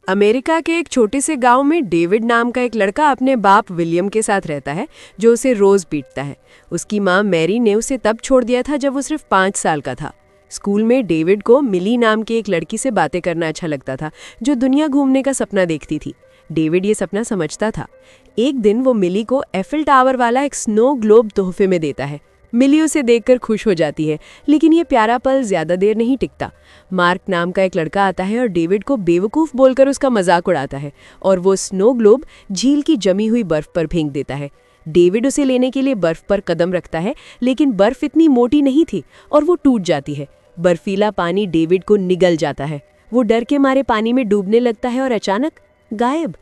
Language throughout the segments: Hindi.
अमेरिका के एक छोटे से गांव में डेविड नाम का एक लड़का अपने बाप विलियम के साथ रहता है, जो उसे रोज पीटता है। उसकी माँ मैरी ने उसे तब छोड़ दिया था जब वो सिर्फ 5 साल का था। स्कूल में डेविड को मिली नाम की एक लड़की से बातें करना अच्छा लगता था, जो दुनिया घूमने का सपना देखती थी। डेविड ये सपना समझता था। एक दिन वो मिली को एफिल टावर वाला एक स्नो ग्लोब तोहफे में देता है। मिली उसे देखकर खुश हो जाती है, लेकिन ये प्यारा पल ज्यादा देर नहीं टिकता। मार्क नाम का एक लड़का आता है और डेविड को बेवकूफ़ बोलकर उसका मजाक उड़ाता है, और वो स्नो ग्लोब झील की जमी हुई बर्फ पर फेंक देता है। डेविड उसे लेने के लिए बर्फ पर कदम रखता है, लेकिन बर्फ इतनी मोटी नहीं थी और वो टूट जाती है। बर्फीला पानी डेविड को निगल जाता है। वो डर के मारे पानी में डूबने लगता है और अचानक गायब।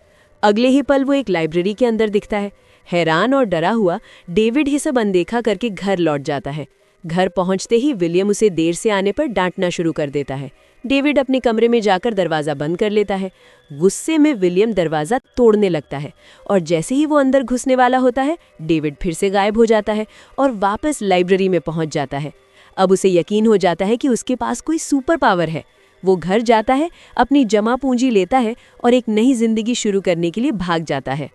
अगले ही पल वो एक लाइब्रेरी के अंदर दिखता है। हैरान और डरा हुआ डेविड ये सब अनदेखा करके घर लौट जाता है। घर पहुंचते ही विलियम उसे देर से आने पर डांटना शुरू कर देता है। डेविड अपने कमरे में जाकर दरवाज़ा बंद कर लेता है। गुस्से में विलियम दरवाज़ा तोड़ने लगता है, और जैसे ही वो अंदर घुसने वाला होता है, डेविड फिर से गायब हो जाता है और वापस लाइब्रेरी में पहुंच जाता है। अब उसे यकीन हो जाता है कि उसके पास कोई सुपर पावर है। वो घर जाता है, अपनी जमा पूंजी लेता है और एक नई जिंदगी शुरू करने के लिए भाग जाता है।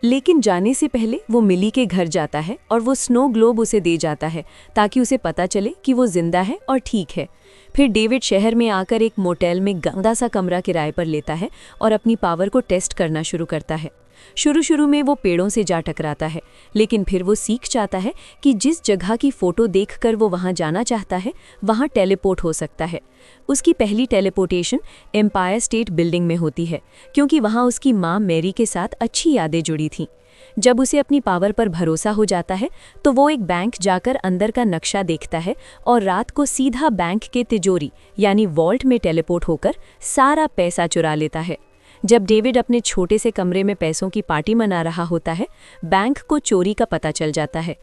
लेकिन जाने से पहले वो मिली के घर जाता है और वो स्नो ग्लोब उसे दे जाता है, ताकि उसे पता चले कि वो जिंदा है और ठीक है। फिर डेविड शहर में आकर एक मोटेल में गंदा सा कमरा किराए पर लेता है और अपनी पावर को टेस्ट करना शुरू करता है। शुरू में वो पेड़ों से जा टकराता है, लेकिन फिर वो सीख जाता है कि जिस जगह की फ़ोटो देखकर वो वहाँ जाना चाहता है, वहाँ टेलीपोर्ट हो सकता है। उसकी पहली टेलीपोर्टेशन एम्पायर स्टेट बिल्डिंग में होती है, क्योंकि वहाँ उसकी माँ मैरी के साथ अच्छी यादें जुड़ी थीं। जब उसे अपनी पावर पर भरोसा हो जाता है, तो वो एक बैंक जाकर अंदर का नक्शा देखता है और रात को सीधा बैंक के तिजोरी यानी वॉल्ट में टेलीपोर्ट होकर सारा पैसा चुरा लेता है। जब डेविड अपने छोटे से कमरे में पैसों की पार्टी मना रहा होता है, बैंक को चोरी का पता चल जाता है।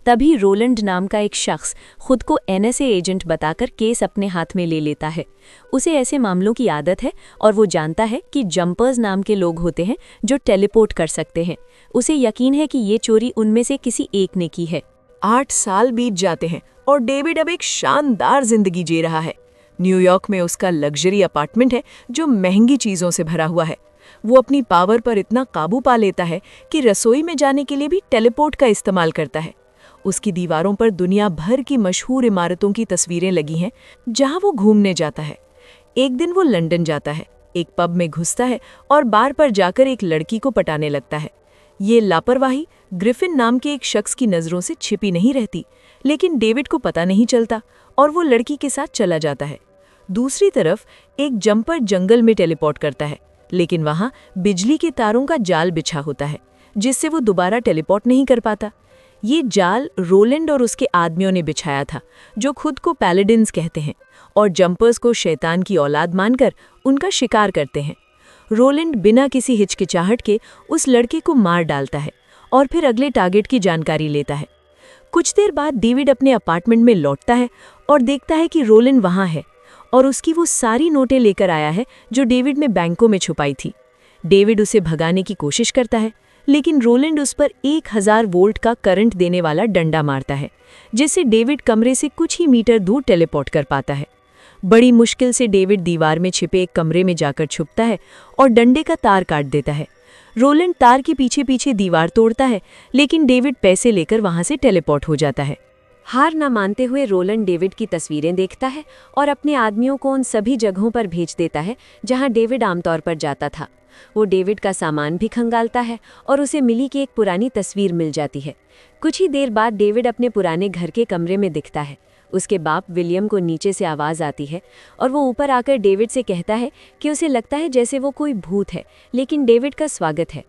तभी रोलैंड नाम का एक शख्स खुद को एनएसए एजेंट बताकर केस अपने हाथ में ले लेता है। उसे ऐसे मामलों की आदत है और वो जानता है कि जंपर्स नाम के लोग होते हैं जो टेलीपोर्ट कर सकते हैं। उसे यकीन है कि ये चोरी उनमें से किसी एक ने की है। 8 साल बीत जाते हैं और डेविड अब एक शानदार जिंदगी जी रहा है। न्यूयॉर्क में उसका लग्जरी अपार्टमेंट है जो महंगी चीजों से भरा हुआ है। वो अपनी पावर पर इतना काबू पा लेता है कि रसोई में जाने के लिए भी टेलीपोर्ट का इस्तेमाल करता है। उसकी दीवारों पर दुनिया भर की मशहूर इमारतों की तस्वीरें लगी हैं जहां वो घूमने जाता है। एक दिन वो लंदन जाता है, एक पब में घुसता है और बार पर जाकर एक लड़की को पटाने लगता है। ये लापरवाही ग्रिफिन नाम के एक शख्स की नज़रों से छिपी नहीं रहती, लेकिन डेविड को पता नहीं चलता और वो लड़की के साथ चला जाता है। दूसरी तरफ एक जंपर जंगल में टेलीपोर्ट करता है, लेकिन वहां बिजली के तारों का जाल बिछा होता है, जिससे वो दोबारा टेलीपोर्ट नहीं कर पाता। ये जाल रोलैंड और उसके आदमियों ने बिछाया था, जो खुद को पैलेडिन्स कहते हैं और जंपर्स को शैतान की औलाद मानकर उनका शिकार करते हैं। रोलैंड बिना किसी हिचकिचाहट के उस लड़के को मार डालता है और फिर अगले टारगेट की जानकारी लेता है। कुछ देर बाद डेविड अपने अपार्टमेंट में लौटता है और देखता है कि रोलैंड वहां है और उसकी वो सारी नोटें लेकर आया है जो डेविड ने बैंकों में छुपाई थी। डेविड उसे भगाने की कोशिश करता है, लेकिन रोलैंड उस पर 1000 वोल्ट का करंट देने वाला डंडा मारता है, जिससे डेविड कमरे से कुछ ही मीटर दूर टेलीपोर्ट कर पाता है। बड़ी मुश्किल से डेविड दीवार में छिपे एक कमरे में जाकर छुपता है और डंडे का तार काट देता है। रोलैंड तार के पीछे पीछे दीवार तोड़ता है, लेकिन डेविड पैसे लेकर वहां से टेलीपोर्ट हो जाता है। हार न मानते हुए रोलैंड डेविड की तस्वीरें देखता है और अपने आदमियों को उन सभी जगहों पर भेज देता है जहां डेविड आमतौर पर जाता था। वो डेविड का सामान भी खंगालता है और उसे मिली की एक पुरानी तस्वीर मिल जाती है। कुछ ही देर बाद डेविड अपने पुराने घर के कमरे में दिखता है। उसके बाप विलियम को नीचे से आवाज़ आती है और वो ऊपर आकर डेविड से कहता है कि उसे लगता है जैसे वो कोई भूत है, लेकिन डेविड का स्वागत है।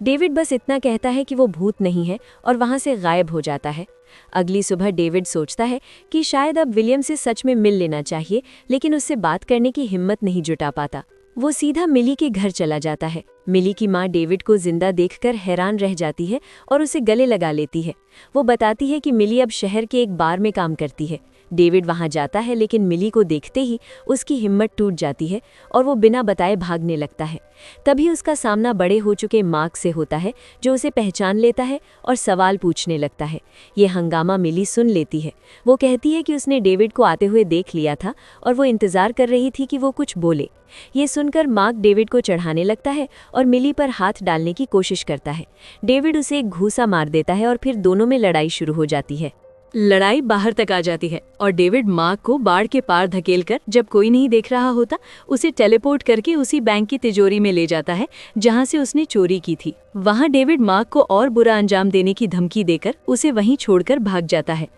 डेविड बस इतना कहता है कि वो भूत नहीं है और वहाँ से गायब हो जाता है। अगली सुबह डेविड सोचता है कि शायद अब विलियम से सच में मिल लेना चाहिए, लेकिन उससे बात करने की हिम्मत नहीं जुटा पाता। वो सीधा मिली के घर चला जाता है। मिली की माँ डेविड को जिंदा देखकर हैरान रह जाती है और उसे गले लगा लेती है। वो बताती है कि मिली अब शहर के एक बार में काम करती है, डेविड वहां जाता है, लेकिन मिली को देखते ही उसकी हिम्मत टूट जाती है और वो बिना बताए भागने लगता है। तभी उसका सामना बड़े हो चुके मार्क से होता है, जो उसे पहचान लेता है और सवाल पूछने लगता है। ये हंगामा मिली सुन लेती है। वो कहती है कि उसने डेविड को आते हुए देख लिया था और वो इंतजार कर रही थी कि वो कुछ बोले। ये सुनकर मार्क डेविड को चढ़ाने लगता है और मिली पर हाथ डालने की कोशिश करता है। डेविड उसे एक घूंसा मार देता है और फिर दोनों में लड़ाई शुरू हो जाती है। लड़ाई बाहर तक आ जाती है और डेविड मार्क को बाड़ के पार धकेलकर, जब कोई नहीं देख रहा होता, उसे टेलीपोर्ट करके उसी बैंक की तिजोरी में ले जाता है जहां से उसने चोरी की थी। वहां डेविड मार्क को और बुरा अंजाम देने की धमकी देकर उसे वहीं छोड़कर भाग जाता है।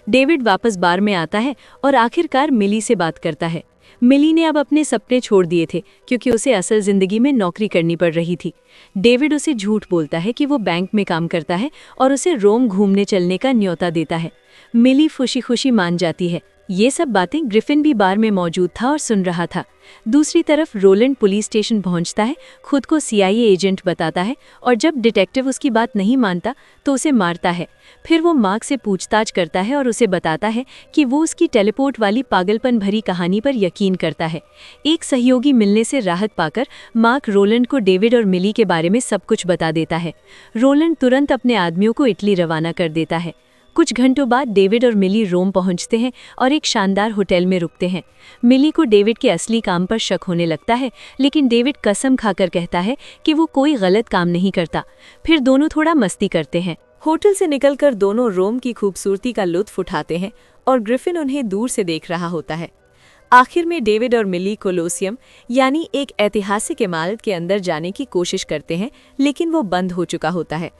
डेविड वापस बार में आता है और आखिरकार मिली से बात करता है। मिली ने अब अपने सपने छोड़ दिए थे क्योंकि उसे असल जिंदगी में नौकरी करनी पड़ रही थी। डेविड उसे झूठ बोलता है कि वो बैंक में काम करता है और उसे रोम घूमने चलने का न्योता देता है। मिली खुशी खुशी मान जाती है। ये सब बातें ग्रिफिन भी बार में मौजूद था और सुन रहा था। दूसरी तरफ रोलैंड पुलिस स्टेशन पहुंचता है, खुद को CIA एजेंट बताता है और जब डिटेक्टिव उसकी बात नहीं मानता तो उसे मारता है। फिर वो मार्क से पूछताछ करता है और उसे बताता है कि वो उसकी टेलीपोर्ट वाली पागलपन भरी कहानी पर यकीन करता है। एक सहयोगी मिलने से राहत पाकर मार्क रोलैंड को डेविड और मिली के बारे में सब कुछ बता देता है। रोलैंड तुरंत अपने आदमियों को इटली रवाना कर देता है। कुछ घंटों बाद डेविड और मिली रोम पहुंचते हैं और एक शानदार होटल में रुकते हैं। मिली को डेविड के असली काम पर शक होने लगता है, लेकिन डेविड कसम खाकर कहता है कि वो कोई गलत काम नहीं करता। फिर दोनों थोड़ा मस्ती करते हैं। होटल से निकलकर दोनों रोम की खूबसूरती का लुत्फ उठाते हैं और ग्रिफिन उन्हें दूर से देख रहा होता है। आखिर में डेविड और मिली कोलोसियम यानी एक ऐतिहासिक इमारत के अंदर जाने की कोशिश करते हैं, लेकिन वो बंद हो चुका होता है।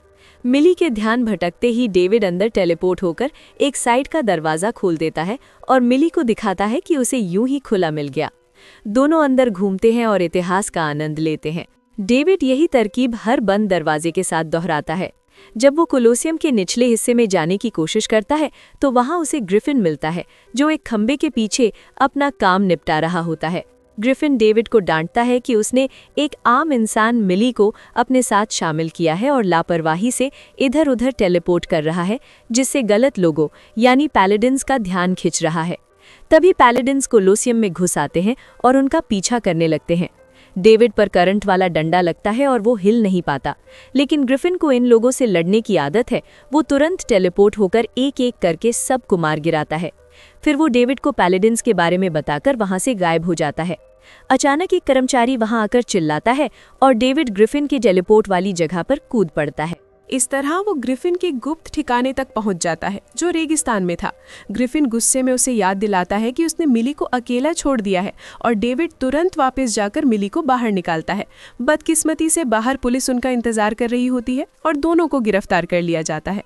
मिली के ध्यान भटकते ही डेविड अंदर टेलीपोर्ट होकर एक साइड का दरवाज़ा खोल देता है और मिली को दिखाता है कि उसे यूं ही खुला मिल गया। दोनों अंदर घूमते हैं और इतिहास का आनंद लेते हैं। डेविड यही तरकीब हर बंद दरवाजे के साथ दोहराता है। जब वो कोलोसियम के निचले हिस्से में जाने की कोशिश करता है तो वहां उसे ग्रिफिन मिलता है, जो एक खंबे के पीछे अपना काम निपटा रहा होता है। ग्रिफिन डेविड को डांटता है कि उसने एक आम इंसान मिली को अपने साथ शामिल किया है और लापरवाही से इधर उधर टेलीपोर्ट कर रहा है, जिससे गलत लोगों यानी पैलेडिन्स का ध्यान खिंच रहा है। तभी पैलेडिन्स कोलोसियम में घुस आते हैं और उनका पीछा करने लगते हैं। डेविड पर करंट वाला डंडा लगता है और वो हिल नहीं पाता, लेकिन ग्रिफिन को इन लोगों से लड़ने की आदत है। वो तुरंत टेलीपोर्ट होकर एक एक करके सबको मार गिराता है। फिर वो डेविड को पैलेडिन्स के बारे में बताकर वहां से गायब हो जाता है। अचानक एक कर्मचारी वहां आकर चिल्लाता है और डेविड ग्रिफिन के टेलीपोर्ट वाली जगह पर कूद पड़ता है। इस तरह वो ग्रिफिन के गुप्त ठिकाने तक पहुंच जाता है, जो रेगिस्तान में था। ग्रिफिन गुस्से में उसे याद दिलाता है कि उसने मिली को अकेला छोड़ दिया है और डेविड तुरंत वापस जाकर मिली को बाहर निकालता है। बदकिस्मती से बाहर पुलिस उनका इंतजार कर रही होती है और दोनों को गिरफ्तार कर लिया जाता है।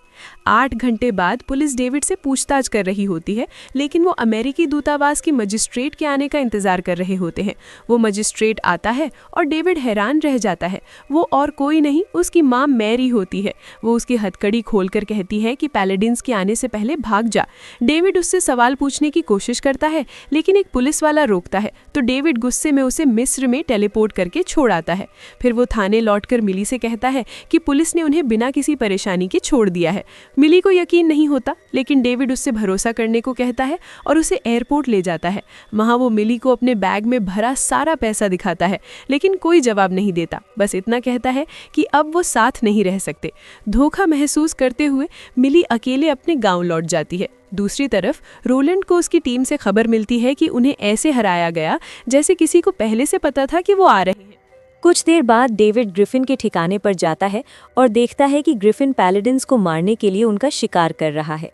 8 घंटे बाद पुलिस डेविड से पूछताछ कर रही होती है, लेकिन वो अमेरिकी दूतावास की मजिस्ट्रेट के आने का इंतजार कर रहे होते हैं। वो मजिस्ट्रेट आता है और डेविड हैरान रह जाता है। वो और कोई नहीं, उसकी माँ मैरी होती है। वो उसकी हथकड़ी खोलकर कहती है कि पैलेडिन्स के आने से पहले भाग जा। डेविड उससे सवाल पूछने की कोशिश करता है, लेकिन एक पुलिस वाला रोकता है, तो डेविड गुस्से में उसे मिस्र में टेलीपोर्ट करके छोड़ आता है। फिर वो थाने लौटकर मिली से कहता है कि पुलिस ने उन्हें बिना किसी परेशानी के छोड़ दिया है। मिली को यकीन नहीं होता, लेकिन डेविड उससे भरोसा करने को कहता है और उसे एयरपोर्ट ले जाता है। वहां वो मिली को अपने बैग में भरा सारा पैसा दिखाता है, लेकिन कोई जवाब नहीं देता। बस इतना कहता है कि अब वो साथ नहीं रह सकते। धोखा महसूस करते हुए मिली अकेले अपने गांव लौट जाती है। दूसरी तरफ रोलैंड को उसकी टीम से खबर मिलती है कि उन्हें ऐसे हराया गया जैसे किसी को पहले से पता था कि वो आ रहे हैं। कुछ देर बाद डेविड ग्रिफिन के ठिकाने पर जाता है और देखता है कि ग्रिफिन पैलेडिन्स को मारने के लिए उनका शिकार कर रहा है।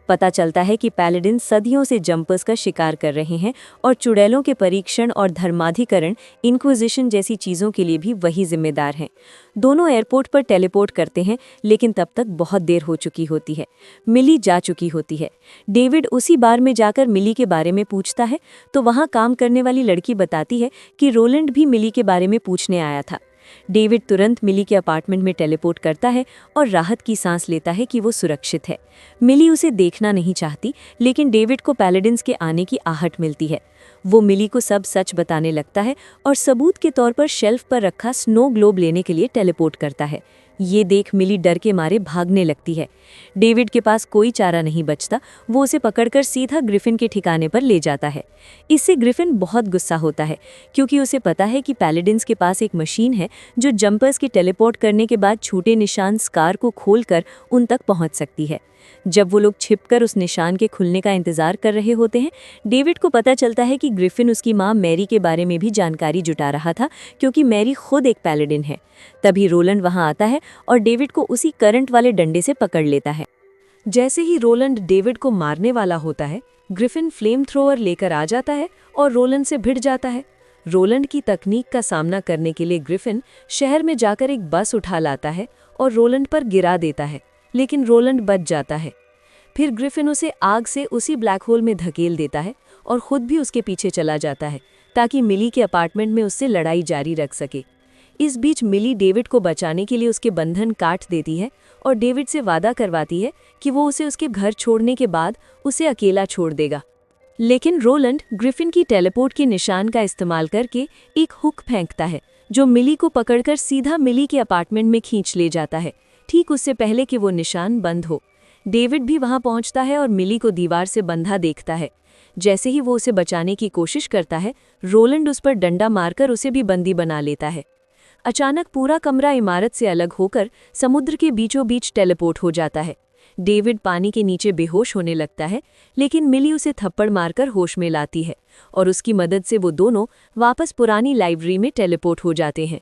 पता चलता है कि पैलेडिन सदियों से जंपर्स का शिकार कर रहे हैं और चुड़ैलों के परीक्षण और धर्माधिकरण, इंक्विजिशन जैसी चीज़ों के लिए भी वही जिम्मेदार हैं। दोनों एयरपोर्ट पर टेलीपोर्ट करते हैं, लेकिन तब तक बहुत देर हो चुकी होती है। मिली जा चुकी होती है। डेविड उसी बार में जाकर मिली के बारे में पूछता है, तो वहाँ काम करने वाली लड़की बताती है कि रोलैंड भी मिली के बारे में पूछने आया था। डेविड तुरंत मिली के अपार्टमेंट में टेलीपोर्ट करता है और राहत की सांस लेता है कि वो सुरक्षित है। मिली उसे देखना नहीं चाहती, लेकिन डेविड को पैलेडिन्स के आने की आहट मिलती है। वो मिली को सब सच बताने लगता है और सबूत के तौर पर शेल्फ पर रखा स्नो ग्लोब लेने के लिए टेलीपोर्ट करता है। ये देख मिली डर के मारे भागने लगती है। डेविड के पास कोई चारा नहीं बचता, वो उसे पकड़कर सीधा ग्रिफिन के ठिकाने पर ले जाता है। इससे ग्रिफिन बहुत गुस्सा होता है, क्योंकि उसे पता है कि पैलेडिन्स के पास एक मशीन है जो जंपर्स के टेलीपोर्ट करने के बाद छूटे निशान स्कार को खोलकर उन तक पहुंच सकती है। जब वो लोग छिपकर उस निशान के खुलने का इंतजार कर रहे होते हैं, डेविड को पता चलता है कि ग्रिफिन उसकी माँ मैरी के बारे में भी जानकारी जुटा रहा था, क्योंकि मैरी खुद एक पैलेडिन है। तभी रोलैंड वहां आता है और डेविड को उसी करंट वाले डंडे से पकड़ लेता है। जैसे ही रोलैंड डेविड को मारने वाला होता है, ग्रिफिन फ्लेम थ्रोअर लेकर आ जाता है और रोलैंड से भिड़ जाता है। रोलैंड की तकनीक का सामना करने के लिए ग्रिफिन शहर में जाकर एक बस उठा लाता है और रोलैंड पर गिरा देता है, लेकिन रोलैंड बच जाता है। फिर ग्रिफिन उसे आग से उसी ब्लैक होल में धकेल देता है और खुद भी उसके पीछे चला जाता है, ताकि मिली के अपार्टमेंट में उससे लड़ाई जारी रख सके। इस बीच मिली डेविड को बचाने के लिए उसके बंधन काट देती है और डेविड से वादा करवाती है कि वो उसे उसके घर छोड़ने के बाद उसे अकेला छोड़ देगा। लेकिन रोलैंड ग्रिफिन की टेलीपोर्ट के निशान का इस्तेमाल करके एक हुक फेंकता है, जो मिली को पकड़कर सीधा मिली के अपार्टमेंट में खींच ले जाता है, ठीक उससे पहले कि वो निशान बंद हो। डेविड भी वहां पहुंचता है और मिली को दीवार से बंधा देखता है। जैसे ही वो उसे बचाने की कोशिश करता है, रोलैंड उस पर डंडा मारकर उसे भी बंदी बना लेता है। अचानक पूरा कमरा इमारत से अलग होकर समुद्र के बीचों बीच टेलीपोर्ट हो जाता है। डेविड पानी के नीचे बेहोश होने लगता है, लेकिन मिली उसे थप्पड़ मारकर होश में लाती है और उसकी मदद से वो दोनों वापस पुरानी लाइब्रेरी में टेलीपोर्ट हो जाते हैं।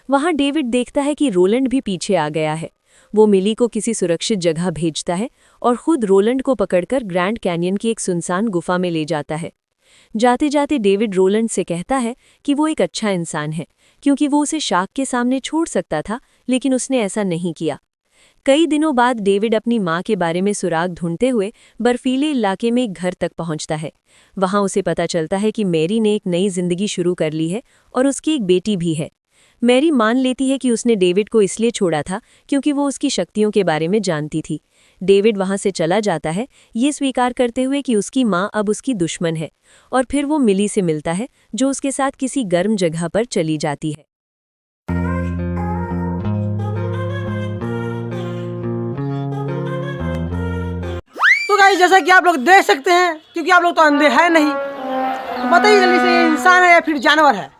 वहां डेविड देखता है कि रोलैंड भी पीछे आ गया है। वो मिली को किसी सुरक्षित जगह भेजता है और खुद रोलैंड को पकड़कर ग्रैंड कैनियन की एक सुनसान गुफा में ले जाता है। जाते जाते डेविड रोलैंड से कहता है कि वो एक अच्छा इंसान है, क्योंकि वो उसे शार्क के सामने छोड़ सकता था, लेकिन उसने ऐसा नहीं किया। कई दिनों बाद डेविड अपनी माँ के बारे में सुराग ढूंढते हुए बर्फीले इलाके में एक घर तक पहुंचता है। वहां उसे पता चलता है कि मैरी ने एक नई जिंदगी शुरू कर ली है और उसकी एक बेटी भी है। मैरी मान लेती है कि उसने डेविड को इसलिए छोड़ा था क्योंकि वो उसकी शक्तियों के बारे में जानती थी। डेविड वहां से चला जाता है, ये स्वीकार करते हुए कि उसकी माँ अब उसकी दुश्मन है, और फिर वो मिली से मिलता है, जो उसके साथ किसी गर्म जगह पर चली जाती है। तो गाइस, जैसा कि आप लोग देख सकते हैं, क्योंकि आप लोग तो अंधे हैं नहीं, तो बताइए जल्दी से ये इंसान है या फिर जानवर है।